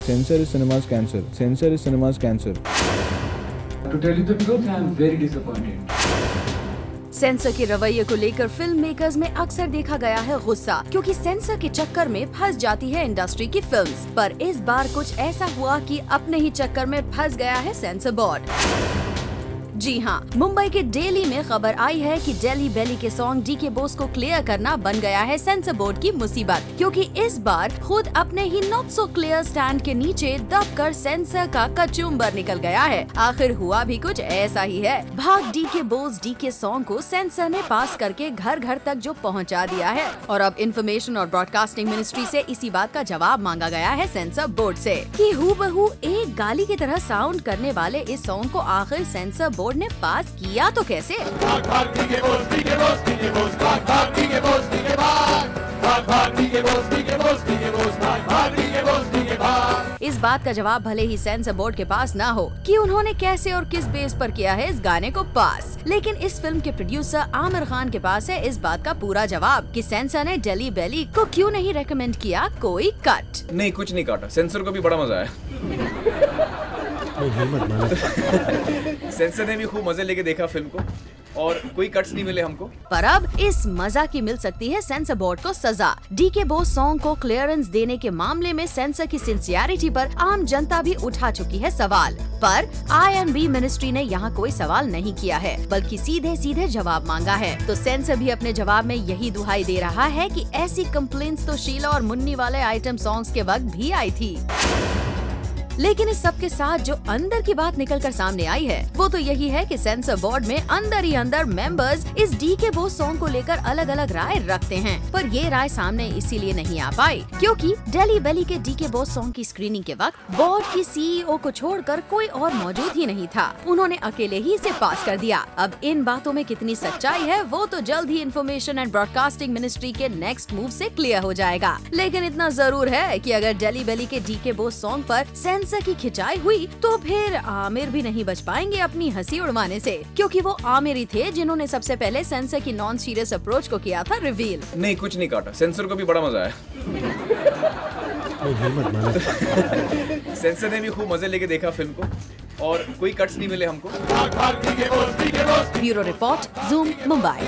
Censor is cinema's cancer. Censor is cinema's cancer. To tell you the truth, I am very disappointed. Sensor के रवैये को लेकर film makers में अक्सर देखा गया है गुस्सा, क्योंकि सेंसर के चक्कर में फंस जाती है इंडस्ट्री की फिल्म्स। पर इस बार कुछ ऐसा हुआ कि अपने ही चक्कर में फंस गया है सेंसर बोर्ड। जी हाँ, मुंबई के डेली में खबर आई है कि डेली बेली के सॉन्ग डीके बोस को क्लियर करना बन गया है सेंसर बोर्ड की मुसीबत, क्योंकि इस बार खुद अपने ही नॉट सो क्लियर स्टैंड के नीचे दबकर सेंसर का कचुम्बर निकल गया है। आखिर हुआ भी कुछ ऐसा ही है। भाग डीके बोस डीके सॉन्ग को सेंसर ने पास करके घर घर तक जो पहुँचा दिया है, और अब इंफॉर्मेशन और ब्रॉडकास्टिंग मिनिस्ट्री से इसी बात का जवाब मांगा गया है सेंसर बोर्ड से कि हूबहू एक गाली की तरह साउंड करने वाले इस सॉन्ग को आखिर सेंसर बोर्ड ने पास किया तो कैसे। इस बात का जवाब भले ही सेंसर बोर्ड के पास ना हो कि उन्होंने कैसे और किस बेस पर किया है इस गाने को पास, लेकिन इस फिल्म के प्रोड्यूसर आमिर खान के पास है इस बात का पूरा जवाब कि सेंसर ने डेली बेली को क्यों नहीं रेकमेंड किया कोई कट। नहीं, कुछ नहीं काटा, सेंसर को भी बड़ा मजा आया। सेंसर ने भी खूब मजे लेके देखा फिल्म को और कोई कट्स नहीं मिले हमको। पर अब इस मजा की मिल सकती है सेंसर बोर्ड को सजा। डीके बोस सॉन्ग को क्लियरेंस देने के मामले में सेंसर की सिंसियरिटी पर आम जनता भी उठा चुकी है सवाल, पर INB मिनिस्ट्री ने यहाँ कोई सवाल नहीं किया है, बल्कि सीधे सीधे जवाब मांगा है। तो सेंसर भी अपने जवाब में यही दुहाई दे रहा है कि ऐसी कंप्लेंट्स तो शीला और मुन्नी वाले आइटम सॉन्ग्स के वक्त भी आई थी। लेकिन इस सब के साथ जो अंदर की बात निकलकर सामने आई है वो तो यही है कि सेंसर बोर्ड में अंदर ही अंदर मेंबर्स इस डीके बोस सॉन्ग को लेकर अलग अलग राय रखते हैं, पर ये राय सामने इसीलिए नहीं आ पाई क्योंकि डेली बेली के डीके बोस सॉन्ग की स्क्रीनिंग के वक्त बोर्ड की CEO को छोड़कर कोई और मौजूद ही नहीं था। उन्होंने अकेले ही इसे पास कर दिया। अब इन बातों में कितनी सच्चाई है वो तो जल्द ही इंफॉर्मेशन एंड ब्रॉडकास्टिंग मिनिस्ट्री के नेक्स्ट मूव से क्लियर हो जाएगा। लेकिन इतना जरूर है कि अगर डेली बेली के डीके बोस सॉन्ग पर सेंसर की खिंचाई हुई तो फिर आमिर भी नहीं बच पाएंगे अपनी हंसी उड़वाने से, क्योंकि वो आमिर ही थे जिन्होंने सबसे पहले सेंसर की नॉन सीरियस अप्रोच को किया था रिवील। नहीं, कुछ नहीं काटा, सेंसर को भी बड़ा मजा आया। सेंसर ने भी खूब मजे लेके देखा फिल्म को और कोई कट्स नहीं मिले हमको। Bureau report, zoom, Mumbai.